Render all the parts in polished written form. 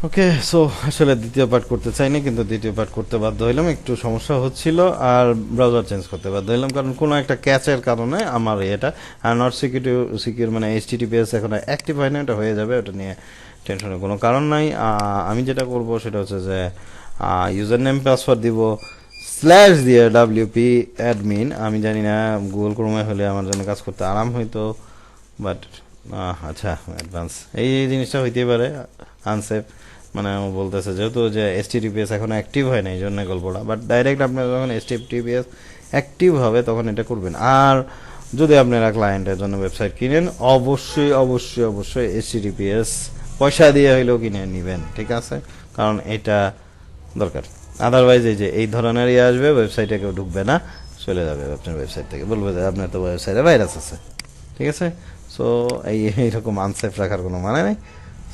ওকে, so আসলে দ্বিতীয় part করতে চাইনি, কিন্তু দ্বিতীয় পার্ট করতে বাধ্য হইলাম, একটু সমস্যা হচ্ছিল। আর ব্রাউজার চেঞ্জ করতে বাধ্য হইলাম, কারণ কোনো একটা ক্যাচের কারণে আমার এটা আর নট সিকিউর মানে এইচটিটিপিএস এখন অ্যাক্টিভ হয় না। এটা হয়ে যাবে, ওটা নিয়ে টেনশনের কোনো কারণ নাই। আমি যেটা করব সেটা হচ্ছে যে ইউজার নেম পাসওয়ার্ড দিব স্ল্যাশ দিয়ে ডাব্লিউপি অ্যাডমিন। আমি জানি না গুগল ক্রোমে হলে আমার জন্য কাজ করতে আরাম হইতো, বাট আচ্ছা অ্যাডভান্স এই জিনিসটা হইতেই পারে আনসেফ। মানে ও বলতেছে যেহেতু যে এসটিটিপিএস এখন অ্যাক্টিভ হয় না, এই জন্য গল্পটা। বাট ডাইরেক্ট আপনার যখন এসটিটিপিএস অ্যাক্টিভ হবে তখন এটা করবেন। আর যদি আপনারা ক্লায়েন্টের জন্য ওয়েবসাইট কিনেন, অবশ্যই অবশ্যই অবশ্যই এসটিটিপিএস পয়সা দিয়ে হইলেও কিনে নেবেন, ঠিক আছে? কারণ এটা দরকার। আদারওয়াইজ এই যে এই ধরনের আসবে, ওয়েবসাইটে কেউ ঢুকবে না, চলে যাবে আপনার ওয়েবসাইট থেকে, বলবে যে আপনার তো ওয়েবসাইটে ভাইরাস আছে, ঠিক আছে? সো এইরকম আনসেফ রাখার কোনো মানে নেই।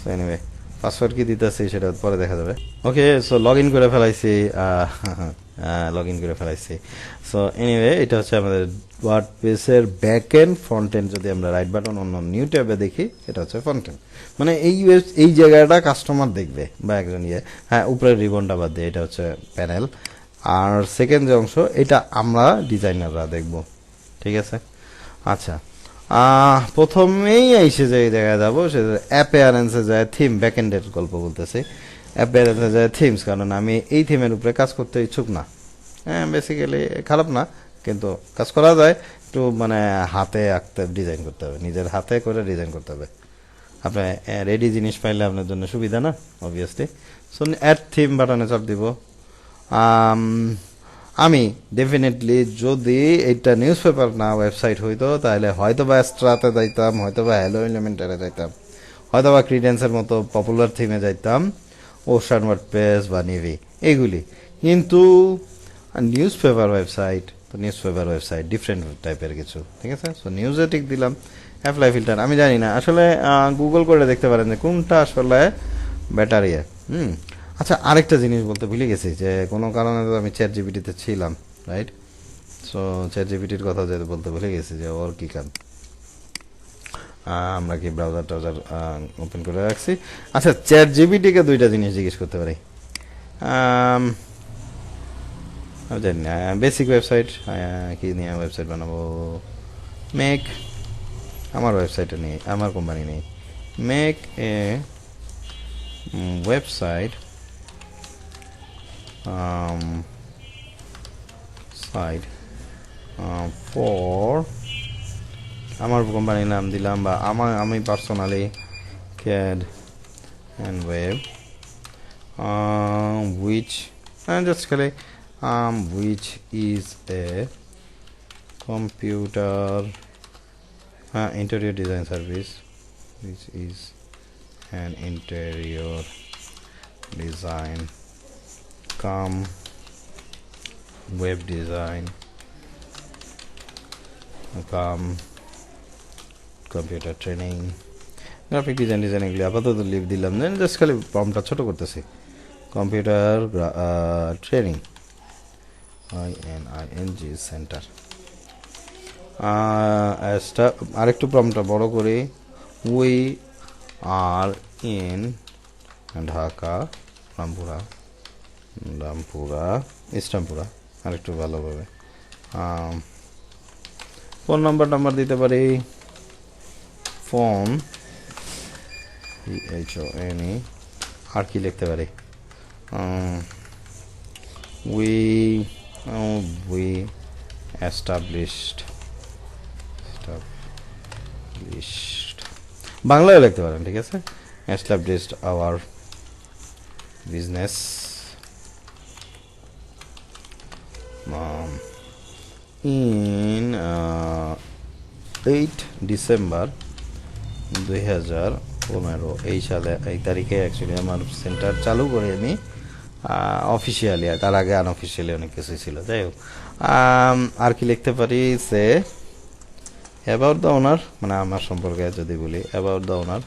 সো এনিওয়ে, পাসওয়ার্ড কি দিতেছি সেটা পরে দেখা যাবে। ওকে, সো লগ ইন করে ফেলাইছি, লগ ইন করে ফেলাইছি। সো এনিওয়ে, এটা হচ্ছে আমাদের ওয়ার্ডপ্রেসের ব্যাক এন্ড। ফ্রন্ট এন্ড যদি আমরা রাইট বাটন অন্য নিউ ট্যাবে দেখি, এটা হচ্ছে ফ্রন্ট এন্ড। মানে এই জায়গাটা কাস্টমার দেখবে বা একজন হ্যাঁ, উপরের রিবনটা বাদ দিয়ে এটা হচ্ছে প্যানেল। আর সেকেন্ড যে অংশ, এটা আমরা ডিজাইনাররা দেখব, ঠিক আছে? আচ্ছা, প্রথমেই এসে যে জায়গায় যাবো সেটা অ্যাপিয়ারেন্সে যায় থিম, ব্যাকএন্ডের গল্প বলতেছি। অ্যাপিয়ারেন্সে যায় থিমস, কারণ আমি এই থিমের উপরে কাজ করতে ইচ্ছুক না। হ্যাঁ, বেসিক্যালি খারাপ না, কিন্তু কাজ করা যায়। একটু মানে হাতে আঁকতে, ডিজাইন করতে হবে, নিজের হাতে করে ডিজাইন করতে হবে। আপনার রেডি জিনিস পাইলে আপনার জন্য সুবিধা না, অবভিয়াসলি। সো অ্যাড থিম বাটনে চাপ দিব। আমি ডেফিনেটলি যদি এটা নিউজ পেপার না ওয়েবসাইট হইতো, তাহলে হয়তো বা স্ট্রাতে যাইতাম, হয়তো বা হ্যালো এলিমেন্টারে যাইতাম, হয়তো বা ক্রিডেন্সের মতো পপুলার থিমে যাইতাম, ওশান ওয়ার্ডপ্রেস বা নিভি এইগুলি। কিন্তু নিউজ পেপার ওয়েবসাইট তো নিউজ পেপার ওয়েবসাইট ডিফারেন্ট টাইপের কিছু, ঠিক আছে? সো নিউজে টিক দিলাম। অ্যাপ্লাই ফিল্টার আমি জানি না, আসলে গুগল করে দেখতে পারেন যে কোনটা আসলে বেটার ইয়ে। আচ্ছা, আরেকটা জিনিস বলতে ভুলে গেছি, যে কোনো কারণে তো আমি চ্যাট জিপিটিতে ছিলাম, রাইট? সো চ্যাট জিপিটির কথা যেহেতু বলতে ভুলে গেছি, যে ওর কি কাম, আমরা কি ব্রাউজার টাউজার ওপেন করে রাখছি। আচ্ছা, চ্যাট জিপিটিকে দুইটা জিনিস জিজ্ঞেস করতে পারি। আমি জানি না, বেসিক ওয়েবসাইট কি নিয়ে ওয়েবসাইট বানাবো। মেক, আমার ওয়েবসাইটে নেই, আমার কোম্পানি নেই। Make a website site for, আমার কোম্পানির নাম দিলাম, বা আমি personally CAD and web, which and just খালি which is a computer interior design service, which is an interior design come web design come computer training, graphic design এগুলি আপাতত leave দিলাম, দেন জাস্ট খালি ফর্মটা ছোটো করতেছি। Computer training INING centre. আরেকটু ফর্মটা বড় করি। We are in Dhaka, Rampura Islampura, আরেকটু ভালোভাবে। ফোন নাম্বার দিতে পারি, ফোন PHONE। আর কি লিখতে পারি, we established বাংলায় লিখতে পারেন, ঠিক আছে? established our business in 8 December 2015, এই সালে, এই তারিখে অ্যাকচুয়ালি আমার সেন্টার চালু করি আমি অফিসিয়ালি। তার আগে আনঅফিসিয়ালি অনেক কিছু ছিল, যাই হোক। আর কি লিখতে পারি, সে অ্যাবাউট দ্য ওনার, মানে আমার সম্পর্কে যদি বলি, about the owner.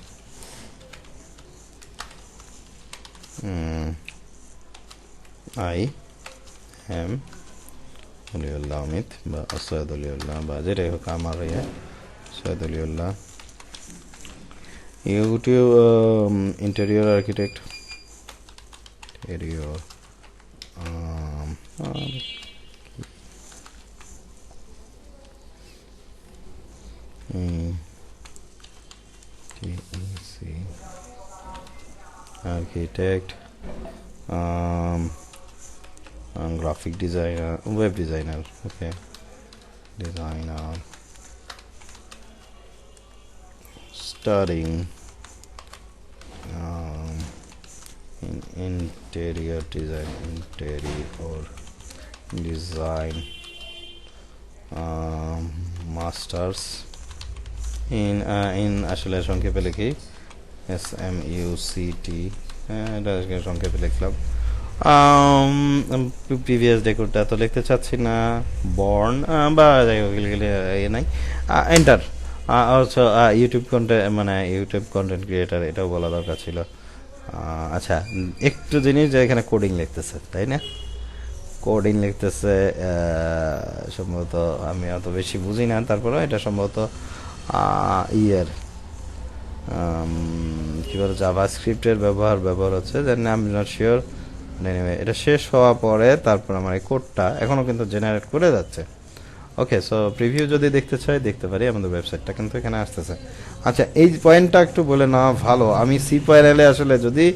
I am Waliullah Amit, বা সৈয়দ অলিউল্লাহ, বা যেটাই হোক আমার Syed Waliullah, YouTube interior architect, interior TEC architect graphic designer, web designer, okay, designer studying in interior design masters in আসলে সংক্ষেপে লিখি SMUCT, এটা সংক্ষেপে লিখলাম। প্রিভিয়াস ডেকোরটা তো লিখতে চাচ্ছি না, বর্ন বা যাই হোক লিখলে এ নাই, এন্টার। অলসো ইউটিউব কন্টেন্ট, মানে ইউটিউব কন্টেন্ট ক্রিয়েটার, এটাও বলা দরকার ছিল। আচ্ছা, একটু জিনিস যে এখানে কোডিং লিখতেছে, তাই না? কোডিং লিখতেছে সম্ভবত, আমি অত বেশি বুঝি না, তারপরে এটা সম্ভবত ইয়ের কী বলে জাভাস্ক্রিপ্টের ব্যবহার হচ্ছে, then I am not sure. Anyway, এটা শেষ হওয়া পরে তারপর আমার এই কোডটা এখনও কিন্তু জেনারেট করে যাচ্ছে। ওকে, সো প্রিভিউ যদি দেখতে চাই দেখতে পারি, আমাদের ওয়েবসাইটটা কিন্তু এখানে আসতেছে। আচ্ছা, এই পয়েন্টটা একটু বলে নেওয়া ভালো, আমি সি প্যানেলে আসলে যদি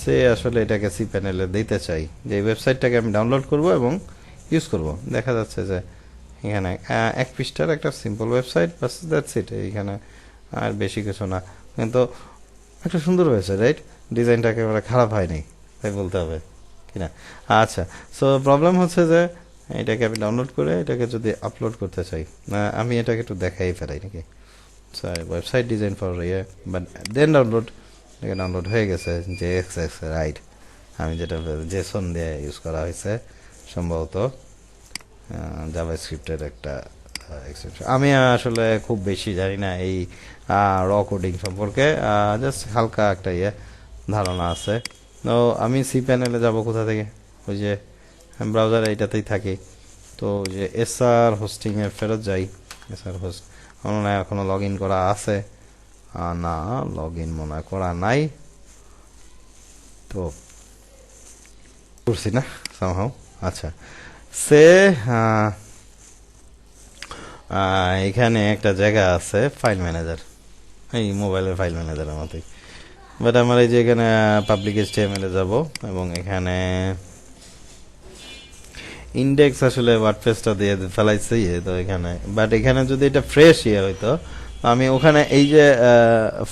সে আসলে এটাকে সি প্যানেলে দিতে চাই, যে এই ওয়েবসাইটটাকে আমি ডাউনলোড করব এবং ইউজ করব, দেখা যাচ্ছে যে এখানে এক পৃষ্ঠার একটা simple website, bus that's it, এইখানে আর বেশি কিছু না, কিন্তু একটা সুন্দর হয়েছে, রাইট? ডিজাইনটা একেবারে খারাপ হয়নি, তাই বলতে হবে কিনা? আচ্ছা, সো প্রবলেম হচ্ছে যে এটাকে আমি ডাউনলোড করে এটাকে যদি আপলোড করতে চাই, আমি এটাকে একটু দেখাই ফেলাই নাকি, ওয়েবসাইট ডিজাইন ফর ইয়ে, বাট দেন ডাউনলোড, এটা ডাউনলোড হয়ে গেছে, JSX, রাইট? আমি যেটা জেসন দিয়ে ইউজ করা হয়েছে, সম্ভবত জাভাস্ক্রিপ্টের একটা এক্সটেনশন। আমি আসলে খুব বেশি জানি না এই র কোডিং সম্পর্কে, জাস্ট হালকা একটা ধারণা আছে। তো আমি সি প্যানেলে যাব কোথা থেকে? ওই যে ব্রাউজার এইটাতেই থাকি, তো যে SR হোস্টিংয়ে ফেরত যাই। SR হোস্ট মনে হয় এখনও লগ ইন করা আছে, না লগ ইন মনে হয় করা নাই, তো করছি না সামহাও। আচ্ছা, সে এখানে একটা জায়গা আছে ফাইল ম্যানেজার, এই মোবাইলের ফাইল ম্যানেজারের মতোই, বাট আমার এই যে এখানে পাবলিক HTML এ যাব এবং এখানে ইন্ডেক্স আসলে ওয়ার্ডপ্রেসটা দিয়ে ফেলাইছে, তো এখানে, বাট এখানে যদি এটা ফ্রেশ হইতো, আমি ওখানে এই যে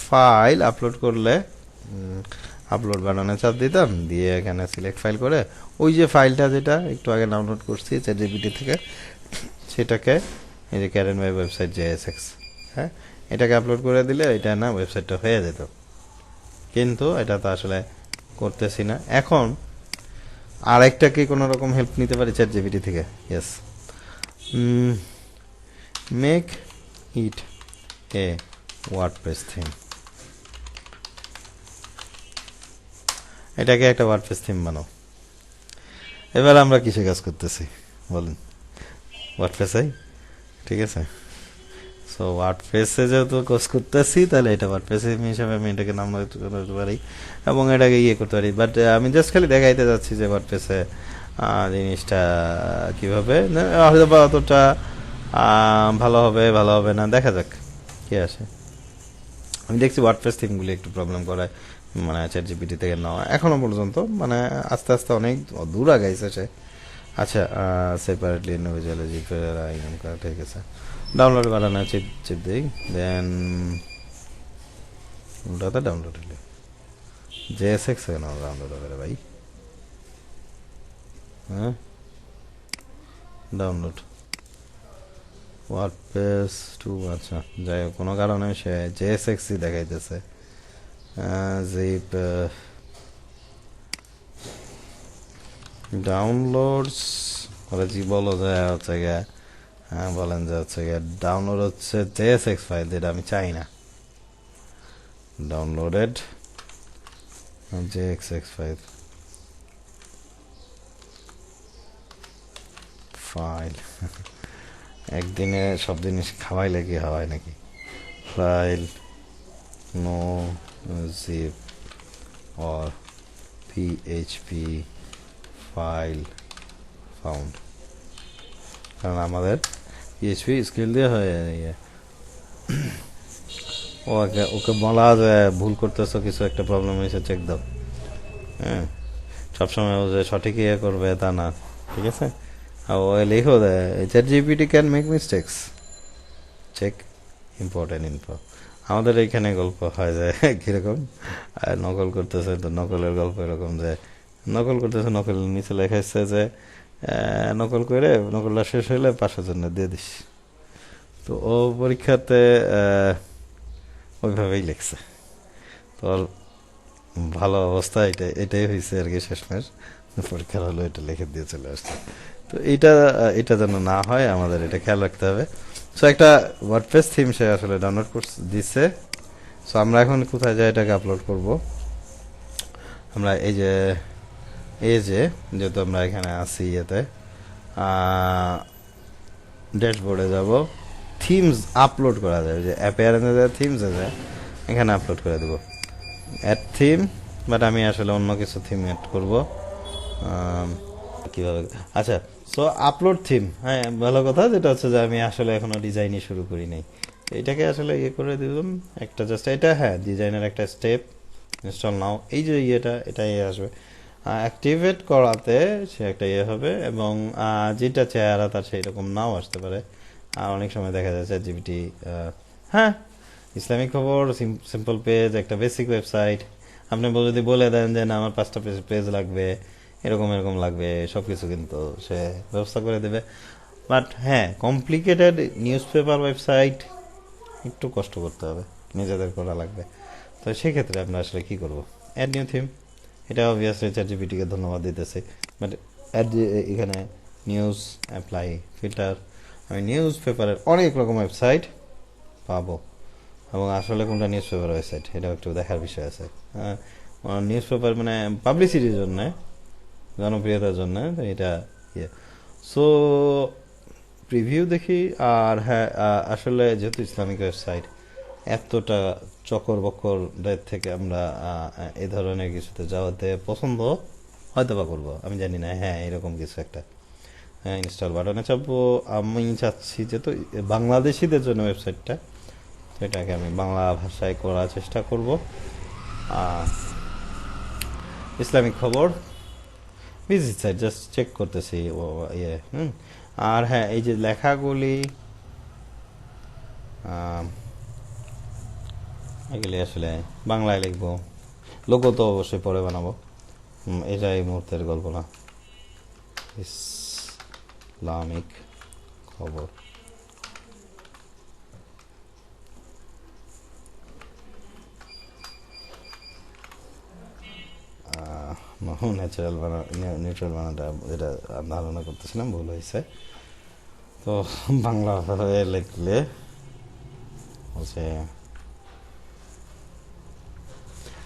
ফাইল আপলোড করলে আপলোড বাটনে চাপ দিতাম, দিয়ে এখানে সিলেক্ট ফাইল করে ওই যে ফাইলটা যেটা একটু আগে ডাউনলোড করছি ChatGPT থেকে, সেটাকে এই যে ক্যারেন ওয়েব ওয়েবসাইট JSX, হ্যাঁ, এটাকে আপলোড করে দিলে এটা না ওয়েবসাইটটা হয়ে যেত, কিন্তু এটা তো আসলে করতেছি না। এখন আরেকটা কি কোনো রকম হেল্প নিতে পারি ChatGPT থেকে? Yes, make it A WordPress theme, এটাকে একটা ওয়ার্ডপ্রেস থিম বানাও। এবার আমরা কিসে কাজ করতেছি বলেন? ওয়ার্ডপ্রেসে, ঠিক আছে। সো ওয়ার্ডপ্রেসে যেহেতু কাজ করতেছি, তাহলে এটা ওয়ার্ডপ্রেস হিসাবে আমি এটাকে নাম করতে পারি এবং এটাকে করতে পারি, বাট আমি জাস্ট খালি দেখাইতে যাচ্ছি যে ওয়ার্ডপ্রেসে জিনিসটা কীভাবে, হয়তো বা অতটা ভালো হবে না, দেখা যাক কি আসে। আমি দেখছি ওয়ার্ডপ্রেস থিমগুলি একটু প্রবলেম করায়, মানে ChatGPT থেকে নেওয়া এখনো পর্যন্ত, মানে আস্তে আস্তে অনেক দূর আগাইছে সে। আচ্ছা, সেপারেটলি ইন্ডিভিজুয়ালি ঠিক আছে, ডাউনলোড বানানো চিপ দিই, দেন ওটাতে ডাউনলোড হলে JSX কেন ডাউনলোড হবে ভাই? হ্যাঁ, ডাউনলোড ওয়ার্ডপ্রেস 2, আচ্ছা যাই হোক, কোনো কারণে সে JSX-ই দেখাইতেছে। জিপ ডাউনলোডস বলে, জি বলো যে হচ্ছে গিয়ে, হ্যাঁ বলেন যে হচ্ছে গিয়ে ডাউনলোড হচ্ছে JSX ফাইল, যেটা আমি চাই না। ডাউনলোডেড JSX ফাইল একদিনে সব জিনিস খাওয়াইলে কি হয় নাকি? File no zip or PHP file found, কারণ আমাদের PHP স্কিল দিয়ে হয় ওকে বলা যায় ভুল করতেছো, কিছু একটা প্রবলেম হয়েছে, চেক দাও। হ্যাঁ, সবসময় ও যে সঠিক করবে তা না, ঠিক আছে। আর ও লিখো দেয় chat GPT can make mistakes, check important info. আমাদের এইখানে গল্প হয় যে কীরকম নকল করতেছে, তো নকলের গল্প এরকম যে নকল করতেছে, নকলের নিচে লেখা এসছে যে নকল করে নকলটা শেষ হইলে 500 জন্য দিয়ে দিস। তো ও পরীক্ষাতে ওইভাবেই লিখছে। তো ভালো অবস্থা এটাই হয়েছে আর কি, শেষমেশ পরীক্ষার হলো এটা লিখে দিয়ে চলে আসছে। তো এটা যেন না হয় আমাদের এটা খেয়াল রাখতে হবে। সো একটা ওয়ার্ডপ্রেস থিম সে আসলে ডাউনলোড করে দিচ্ছে। সো আমরা এখন কোথায় যাই এটাকে আপলোড করব? আমরা এই যে যেহেতু আমরা এখানে আছি ইয়েতে ড্যাশবোর্ডে যাব, থিমস আপলোড করা যায়, যে অ্যাপিয়ারেন্সে যে থিমস আছে এখানে আপলোড করে দেবো, অ্যাড থিম। বাট আমি আসলে অন্য কিছু থিম অ্যাড করবো। কীভাবে? আচ্ছা, সো আপলোড থিম, হ্যাঁ ভালো কথা, যেটা হচ্ছে যে আমি আসলে এখনও ডিজাইনই শুরু করি নাই। এটাকে আসলে করে দিলাম একটা, জাস্ট এটা, হ্যাঁ ডিজাইনের একটা স্টেপ, ইনস্টল নাও, এই যে এটাই আসবে অ্যাক্টিভেট করাতে, সে একটা হবে। এবং যেটা চেহারা তার সেই রকম নাও আসতে পারে। আর অনেক সময় দেখা যাচ্ছে জিপিটি, হ্যাঁ ইসলামিক খবর, সিম্পল পেজ, একটা বেসিক ওয়েবসাইট, আপনি যদি বলে দেন যে না আমার 5টা পেজ লাগবে, এরকম লাগবে, সব কিছু কিন্তু সে ব্যবস্থা করে দেবে। বাট হ্যাঁ, কমপ্লিকেটেড নিউজ পেপার ওয়েবসাইট একটু কষ্ট করতে হবে, নিজেদের করা লাগবে। তো সেক্ষেত্রে আমরা আসলে কী করবো? অ্যাড নিউ থিম, এটা অবভিয়াসলি চ্যাটজিপিটিকে ধন্যবাদ দিতেছে। বাট অ্যাড এখানে নিউজ অ্যাপ্লাই ফিল্টার, আমি নিউজ পেপারের অনেক রকম ওয়েবসাইট পাবো, এবং আসলে কোনটা নিউজ পেপার ওয়েবসাইট এটাও একটু দেখার বিষয় আছে। নিউজ পেপার মানে পাবলিসিটির জন্যে, জনপ্রিয়তার জন্য এটা সো প্রিভিউ দেখি। আর হ্যাঁ, আসলে যেহেতু ইসলামিক ওয়েবসাইট এতটা চকর বকরদের থেকে আমরা এই ধরনের কিছুতে যাওয়াতে পছন্দ হয়তো বা করবো, আমি জানি না। হ্যাঁ, এরকম কিছু একটা ইনস্টল বাটনে চাপবো। আমি চাচ্ছি যেহেতু বাংলাদেশিদের জন্য ওয়েবসাইটটা, এটাকে আমি বাংলা ভাষায় করার চেষ্টা করব। ইসলামিক খবর ভিজিট সাইট, জাস্ট চেক করতেছি আর হ্যাঁ, এই যে লেখাগুলি এগুলি আসলে বাংলায় লিখবো, লোগো তো অবশ্যই পরে বানাবো, এটা এই মুহূর্তের গল্প না। ইসলামিক খবর, ন্যাচারাল নিউট্রাল বানাটা যেটা ধারণা করতেছিলাম ভুল হয়েছে। তো বাংলা ভাষায় লিখলে হচ্ছে,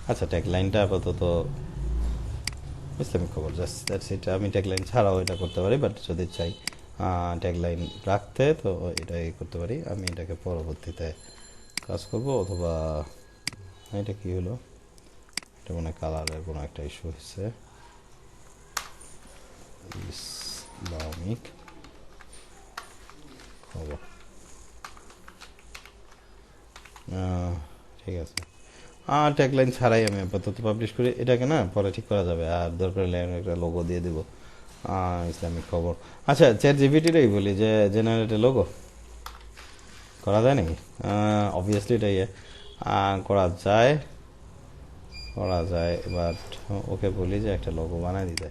আচ্ছা ট্যাগলাইনটা আপাতত ইসলামিক খবর, জাস্ট দ্যাটস ইট। আমি ট্যাগলাইন ছাড়াও এটা করতে পারি, বাট যদি চাই ট্যাগলাইন রাখতে তো এটাই করতে পারি। আমি এটাকে পরবর্তীতে কাজ করব, অথবা এটা কি হলো, এটা মনে কালারের কোনো একটা ইস্যু হচ্ছে। ইসলামিক খবর, ঠিক আছে। ট্যাগলাইন ছাড়াই আমি আপাতত পাবলিশ করি, এটাকে না পরে ঠিক করা যাবে। আর দরকার হলে আমি একটা লোগো দিয়ে দেবো, ইসলামিক খবর। আচ্ছা, চ্যাট জিপিটিটাই বলি যে জেনারেটে লোগো করা যায় নাকি? অবভিয়াসলি এটাই করা যায়, বাট ওকে বলি যে একটা লোগো বানাই দিতে।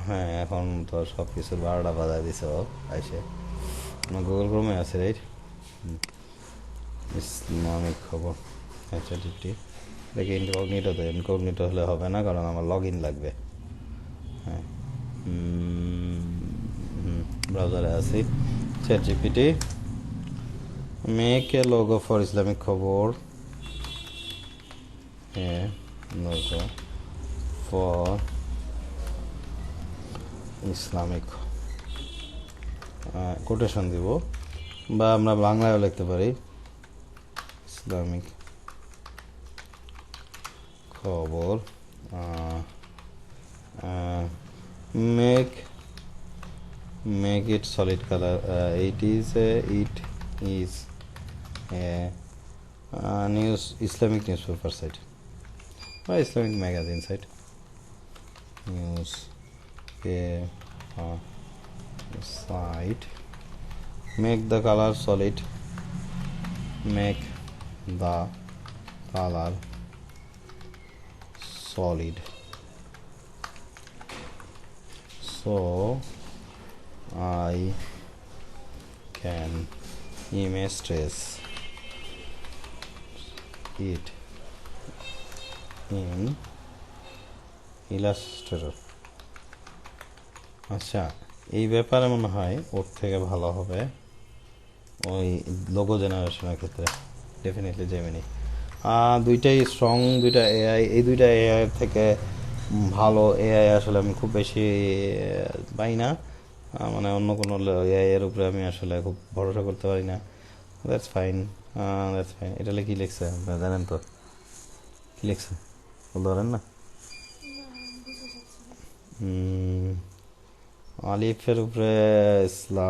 হ্যাঁ, এখন তো সব কিছুর 12টা বাজায় দিছে ও আইসে, গুগল ক্রোমে আছে, রাইট? ইসলামিক খবর, আচ্ছা ঠিক দেখি ইনকগনিটোতে, ইনকগনিটো হলে হবে না, কারণ আমার লগ ইন লাগবে। হ্যাঁ, ব্রাউজারে আছি, chat GPT make a logo for Islamic খবর, লোগো ফর ইসলামিক, কোটেশন দিব, বা আমরা বাংলায়ও লিখতে পারি ইসলামিক খবর make it solid color. It is a news Islamic newspaper site or Islamic magazine site. News site. Make the color solid. Make the color solid. So I can image trace it in Illustrator. আচ্ছা, এই ব্যাপারে মনে হয় ওর থেকে ভালো হবে ওই logo জেনারেশনের ক্ষেত্রে ডেফিনেটলি জেমিনি। দুইটাই স্ট্রং, দুইটা এআই। এই দুইটা এআই থেকে ভালো এআই আসলে আমি খুব বেশি পাই না, মানে অন্য কোনো এআই এর উপরে আমি আসলে খুব ভরসা করতে পারি না। That's fine, that's fine. এটা কি লিখছে আপনারা জানেন তো? কি লিখছে বলতে পারেন না? আলিফের উপরে ইসলা,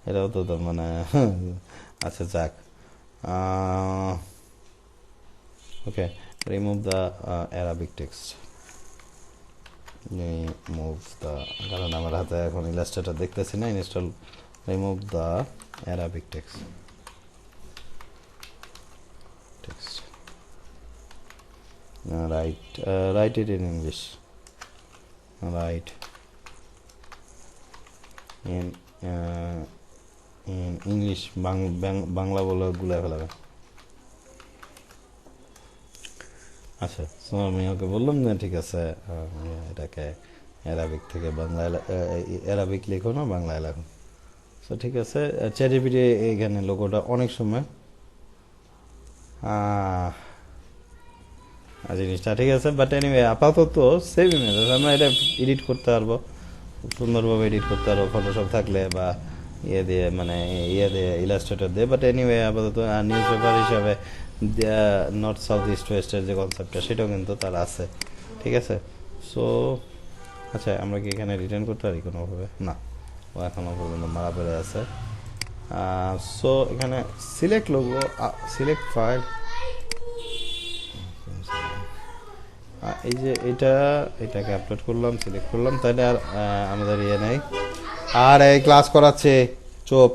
এটাও তো মানে আচ্ছা যাক। Okay, remove the Arabic text. Remove the, কারণ আমার হাতে এখন ইলাস্ট্রেটর দেখতেছি না install. Remove the Arabic text. Write it in English. Write in English. Bangla বলে গুলা ফেলাবে। আচ্ছা, আমি ওকে বললাম না ঠিক আছে, এটাকে অ্যারাবিক থেকে বাংলায় অ্যারাবিক লেখো না বাংলায় লেখো। তো ঠিক আছে, চ্যাটজিপিটি এইখানে লোগোটা অনেক সময় জিনিসটা ঠিক আছে। বাট এনিওয়ে আপাতত সেভ ইমেজ আমরা এটা এডিট করতে পারবো, খুব সুন্দরভাবে এডিট করতে পারবো ফটোশপ থাকলে বা ইয়ে দিয়ে, মানে ইয়ে দিয়ে ইলাস্ট্রেটর দিয়ে। বাট এনিওয়ে আপাতত নিউজ পেপার হিসাবে নর্থ সাউথ ইস্ট ওয়েস্টের যে কনসেপ্টটা সেটাও কিন্তু তার আছে, ঠিক আছে। সো আচ্ছা, আমরা কি এখানে রিটার্ন করতে পারি কোনোভাবে? না, ও এখনও পর্যন্ত মারা পড়ে আছে। সো এখানে সিলেক্ট লোগো, সিলেক্ট ফাইল, এই যে এটাকে আপলোড করলাম, সিলেক্ট করলাম, তাহলে আর আমাদের ইয়ে নেই। আর এই ক্লাস করাচ্ছে, চুপ।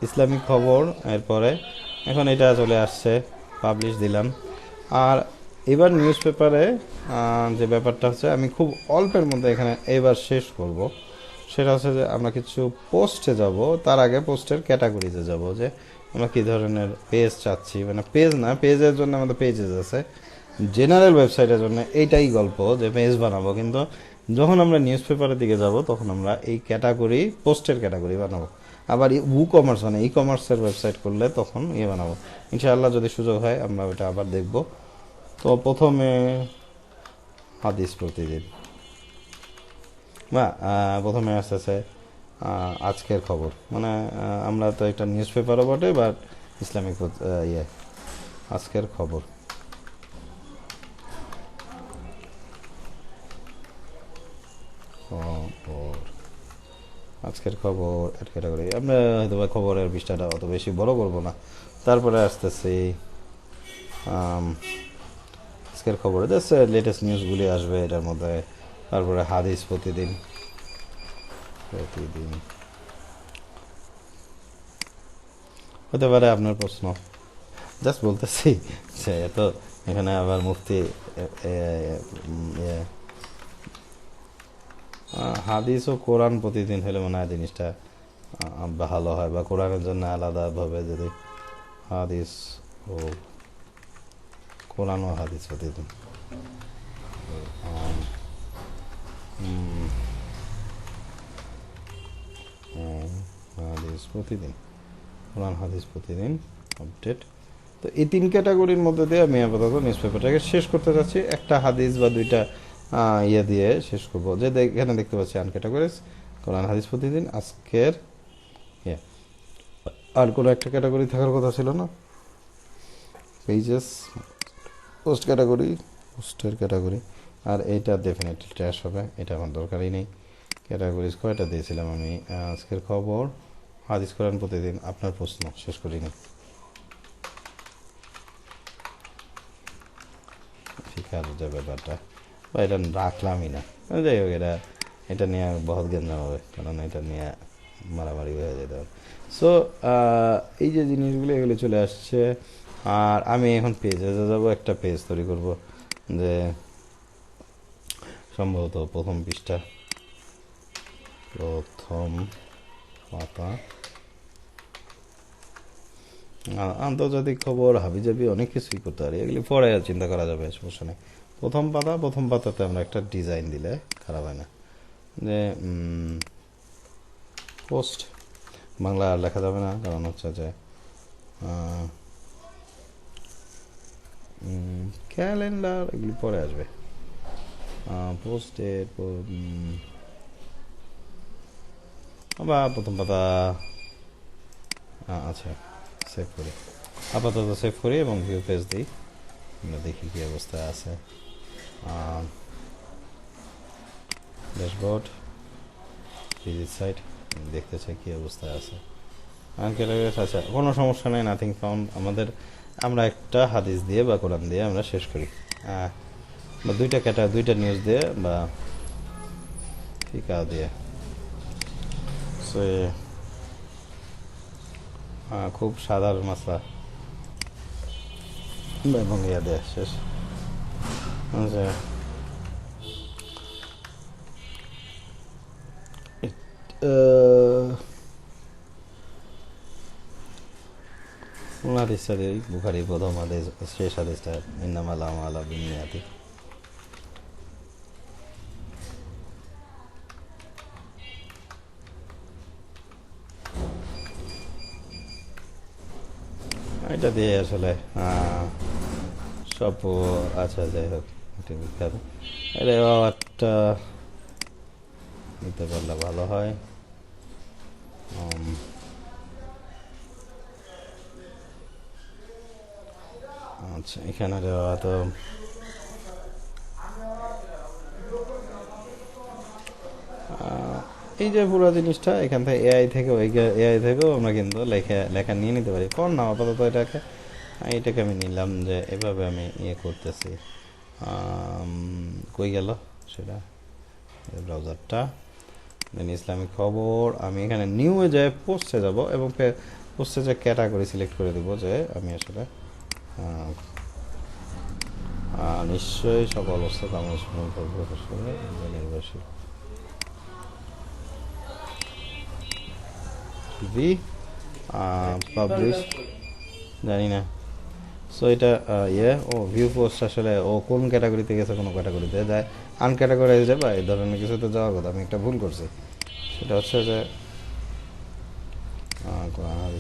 ইসলামিক খবর, এরপরে এখন এটা চলে আসছে, পাবলিশ দিলাম। আর এবার নিউজ পেপারে যে ব্যাপারটা হচ্ছে, আমি খুব অল্পের মধ্যে এখানে এবার শেষ করব। সেটা হচ্ছে যে আমরা কিছু পোস্টে যাব, তার আগে পোস্টের ক্যাটাগরিতে যাব, যে আমরা কী ধরনের পেজ চাচ্ছি। মানে পেজ না, পেজের জন্য আমাদের পেজেস আছে, জেনারেল ওয়েবসাইটের জন্য এইটাই গল্প যে পেজ বানাবো। কিন্তু যখন আমরা নিউজ পেপারের দিকে যাব তখন আমরা এই ক্যাটাগরি, পোস্টের ক্যাটাগরি বানাবো। আবার ই কমার্স, মানে ই কমার্সের ওয়েবসাইট করলে তখন ইয়ে বানাবো ইনশাআল্লাহ, যদি সুযোগ হয় আমরা ওটা আবার দেখব। তো প্রথমে হাদিস প্রতিদিন, বা প্রথমে আসতেছে আজকের খবর। মানে আমরা তো একটা নিউজ পেপারও বটে, বাট ইসলামিক ইয়ে আজকের খবর। আজকের খবর ক্যাটাগরি, আমরা হয়তো বা খবরের পৃষ্ঠাটা অত বেশি বড় করবো না। তারপরে আসতেছি আজকের খবরে জাস্ট লেটেস্ট নিউজগুলি আসবে এটার মধ্যে। তারপরে হাদিস প্রতিদিন, হতে পারে আপনার প্রশ্ন, জাস্ট বলতেছি যে এত এখানে আবার মুফতি হাদিস ও কোরআন প্রতিদিন হলে মনে হয় জিনিসটা ভালো হয়, বা কোরআনের জন্য আলাদাভাবে যদি হাদিস ও কোরআন ও হাদিস প্রতিদিন, হাদিস প্রতিদিন, কোরআন হাদিস প্রতিদিন আপডেট। তো এই তিন ক্যাটাগরির মধ্যে দিয়ে আমি আপাতত নিউজ পেপারটাকে শেষ করতে চাচ্ছি। একটা হাদিস বা দুইটা ইয়ে দিয়ে শেষ করবো। যে এখানে দেখতে পাচ্ছি আনক্যাটাগরিজ, কোরআন হাদিস প্রতিদিন আজকের আর কোনো একটা ক্যাটাগরি থাকার কথা ছিল না, পেজেস, পোস্ট ক্যাটাগরি, পোস্টের ক্যাটাগরি। আর এইটা ডেফিনেটলি ট্র্যাশ হবে, এটা আমার দরকারই নেই। ক্যাটাগরিজ কয়টা দিয়েছিলাম আমি? আজকের খবর, হাদিস কোরআন প্রতিদিন, আপনার প্রশ্ন, শেষ করিনি। শিখার যে ব্যাপারটা বা এটা রাখলামই না, যাই হোক, এটা নিয়ে বহুত গেঞ্জাম হবে, কারণ এটা নিয়ে মারামারি হয়ে যেতে হবে। সো এই যে জিনিসগুলো এগুলো চলে আসছে। আর আমি এখন পেজে যাবো, একটা পেজ তৈরি করব, যে সম্ভবত প্রথম পৃষ্ঠা, প্রথম পাতা, আন্তর্জাতিক খবর, হাবিজাবি, অনেক কিছুই করতে পারি, এগুলি পরে চিন্তা করা যাবে, সমস্যা নেই। প্রথম পাতাতে আমরা একটা ডিজাইন দিলে খারাপ হয় না, যে পোস্ট, বাংলা আর লেখা যাবে না, কারণ হচ্ছে যে ক্যালেন্ডার এগুলি পরে আসবে। পোস্টের বা প্রথম পাতা, আচ্ছা সেভ করি, আপাতত সেভ করি এবং ভিউ পেজ দিই, আমরা দেখি কী অবস্থায় আছে। ড্যাশবোর্ড, ভিজিট সাইট, দেখতে চাই কী অবস্থায় আছে। আচ্ছা, কোনো সমস্যা নেই, নাথিং ফাউন্ড। আমরা একটা হাদিস দিয়ে বা কোরআন দিয়ে আমরা শেষ করি, বা দুইটা নিউজ দিয়ে বা ফিকা দিয়ে। খুব সাধারণ মাসলা এবং ইয়া দেয় শেষ। আচ্ছা, হাদিসটা দিই, বুখারি প্রথম হাদিস, শেষ হাদিসটা ইন্নামাল আমালু বিন্নিয়াতি। এটা দিয়ে আসলে সব, আচ্ছা যাই হোক, এটা বিখ্যাত, এটা একটা নিতে পারলে ভালো হয়। আচ্ছা, এখানে দেওয়া তো এই যে পুরো জিনিসটা এখান থেকে এআই থেকেও আমরা কিন্তু লেখা নিয়ে নিতে পারি। কোন না আপাতত এটাকে আমি নিলাম, যে এভাবে আমি করতেছি। কই গেল সেটা, ব্রাউজারটা, দেন ইসলামিক খবর। আমি এখানে নিউয়ে যায় পোস্টে যাব এবং পোস্টে যে ক্যাটাগরি সিলেক্ট করে দেবো, যে আমি আসলে নিশ্চয়ই সকল অবস্থা নির্ভরশীল পাবলিশ, জানি না। সো এটা ভিউ পোস্ট আসলে ও কোন ক্যাটাগরিতে গেছে, কোনো ক্যাটাগরিতে যায়, আনক্যাটাগরাইজে বা এই ধরনের কিছুতে যাওয়ার কথা। আমি একটা ভুল করছি, সেটা হচ্ছে যে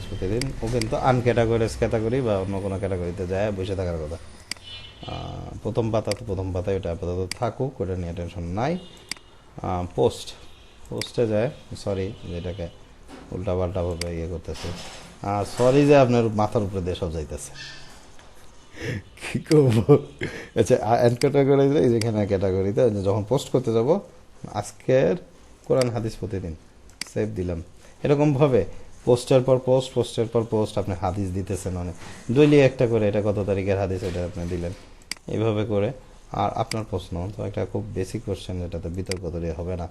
প্রতিদিন ও কিন্তু আনক্যাটাগরাইজ ক্যাটাগরি বা অন্য কোনো ক্যাটাগরিতে যায় বসে থাকার কথা। প্রথম পাতায় ওটা আপাতত থাকুক, ওটা নিয়ে টেনশন নাই। পোস্টে যায়, সরি যেটাকে উল্টাপাল্টাভাবে করতেছে, সরি যে আপনার মাথার উপরে দিয়ে সব যাইতেছে, কি করবো। আচ্ছা, ক্যাটাগরিতে যেখানে ক্যাটাগরিতে যখন পোস্ট করতে যাব, আজকের কোরআন হাদিস প্রতিদিন, সেভ দিলাম। এরকমভাবে পোস্টের পর পোস্ট আপনি হাদিস দিতেছেন, অনেক ডেইলি একটা করে, এটা কত তারিখের হাদিস এটা আপনি দিলেন, এইভাবে করে। আর আপনার প্রশ্ন তো একটা খুব বেসিক কোশ্চেন, যেটাতে বিতর্ক তৈরি হবে না,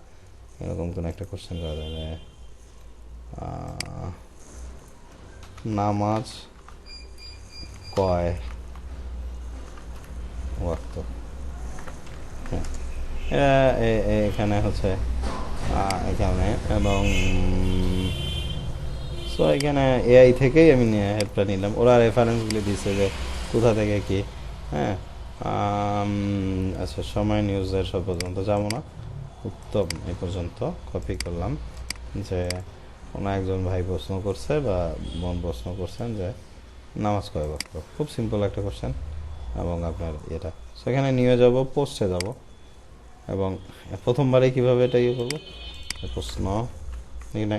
এরকম কোনো একটা কোশ্চেন করা যাবে। নামাজ কয় ওয়াক্ত, এখানে হচ্ছে এখানে, এবং সো এখানে এআই থেকেই আমি হেল্পটা নিলাম, ওরা রেফারেন্সগুলি দিচ্ছে যে কোথা থেকে কি। হ্যাঁ, আচ্ছা, সময় নিউজের সব পর্যন্ত যাবো না, উত্তম এই পর্যন্ত কপি করলাম। যে কোনো একজন ভাই প্রশ্ন করছে বা বোন প্রশ্ন করছেন যে নামাজ কয় ওয়াক্ত, খুব সিম্পল একটা কোশ্চেন, এবং আপনার সেখানে নিয়ে যাব, পোস্টে যাব, এবং প্রথমবারে কীভাবে এটা করবো, প্রশ্ন এখানে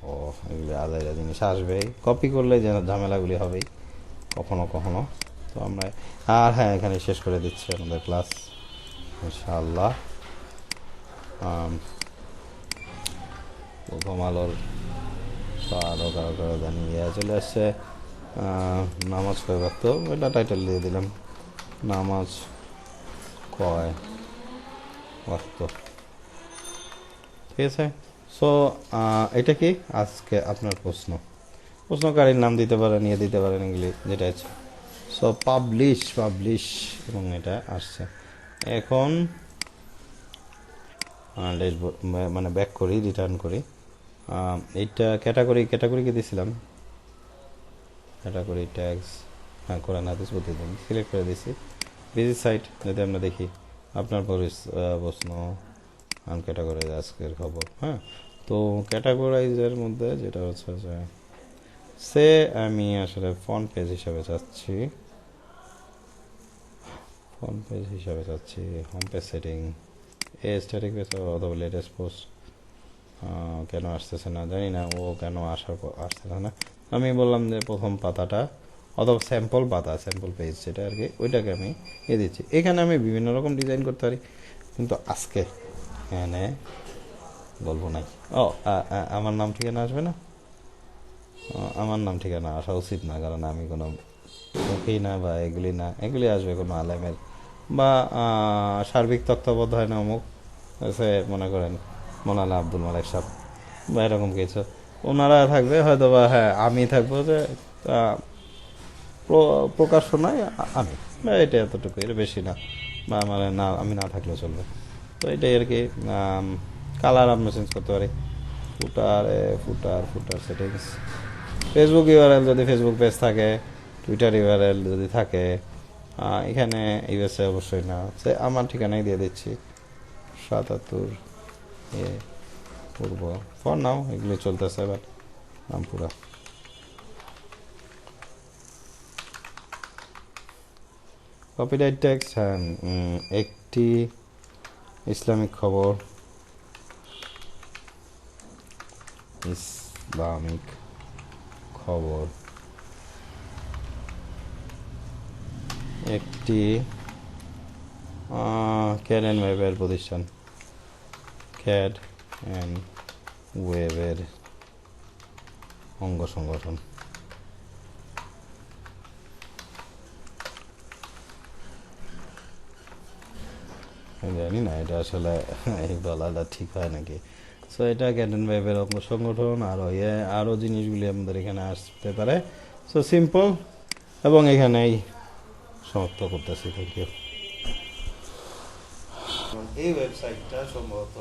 ও এগুলি আলাদা জিনিস আসবেই, কপি করলে যেন ঝামেলাগুলি হবেই কখনো কখনো। তো আমরা আর হ্যাঁ এখানে শেষ করে দিচ্ছি আমাদের ক্লাস ইনশাআল্লাহ। প্রথম আলোর আরও কারো কারো জানিয়ে চলে আসছে নামাজ কয় ওয়াক্ত, এটা টাইটেল দিয়ে দিলাম, নামাজ কয় ওয়াক্ত। ঠিক আছে। সো এটা কি আজকে আপনার প্রশ্নকারীর নাম দিতে পারেন, ইয়ে দিতে পারেন, এগুলি যেটা আছে। সো পাবলিশ এবং এটা আসছে। এখন মানে ব্যাক করি, রিটার্ন করি। এইটা ক্যাটাগরি কি দিয়েছিলাম, ক্যাটাগরি ট্যাগস, হ্যাঁ কোরআন হাদিস প্রতিদিন সিলেক্ট করে দিয়েছি। বিজি সাইট যদি আমরা দেখি আপনার প্রশ্ন আনক্যাটাগরাইজ আজকের খবর। হ্যাঁ, তো ক্যাটাগরাইজের মধ্যে যেটা হচ্ছে যে সে আমি আসলে ফ্রন্ট পেজ হিসাবে চাচ্ছি, home page setting, static page অথবা লেটেস্ট পোস্ট। কেন আসতেছে না জানি না, ও কেন আসতেছে না। আমি বললাম যে প্রথম পাতাটা অথবা স্যাম্পল পেজ যেটা আর কি, ওইটাকে আমি দিচ্ছি। এখানে আমি বিভিন্ন রকম ডিজাইন করতে পারি, কিন্তু আজকে এখানে বলবো নাই। আমার নাম ঠিকানা আসবে না, আমার নাম ঠিকানা আসা উচিত না, কারণ আমি কোনো মুখী না বা এগুলি আসবে কোনো আলেমের বা সার্বিক তত্ত্বাবধায় না অমুক আছে, মনে করেন মৌলানা আব্দুল মালিক সাহেব বা এরকম কিছু, ওনারা থাকবে হয়তো, বা হ্যাঁ আমি থাকবো যে প্রকাশনায় আমি, এটা এতটুকু, এর বেশি না, বা মানে না আমি না থাকলেও চলবে। তো এটাই আর কি। কালার আমরা চেঞ্জ করতে পারি, ফুটার সেটিংস, ফেসবুক ইউআরএল যদি ফেসবুক পেজ থাকে, টুইটার ইউআরএল যদি থাকে, এখানে ইউএসএ অবশ্যই না, সে আমার ঠিকানাই দিয়ে দিচ্ছি 77 পূর্ব ফর নাও, এগুলি চলতেছে। এবার রামপুরা কপিরাইট ট্যাক্স, হ্যাঁ একটি ইসলামিক খবর, একটি ক্যাড অ্যান্ড ওয়েবের প্রতিষ্ঠান, ক্যাড অ্যান্ড ওয়েবের অঙ্গ সংগঠন। জানি না এটা আসলে এই বলাটা ঠিক হয় নাকি। সো এটা ক্যাড অ্যান্ড ওয়েবের অঙ্গ সংগঠন, আরও জিনিসগুলি আমাদের এখানে আসতে পারে। সো সিম্পল, এবং এখানেই সমাপ্ত করতেছি। Thank you. এই ওয়েবসাইটটা সম্ভবত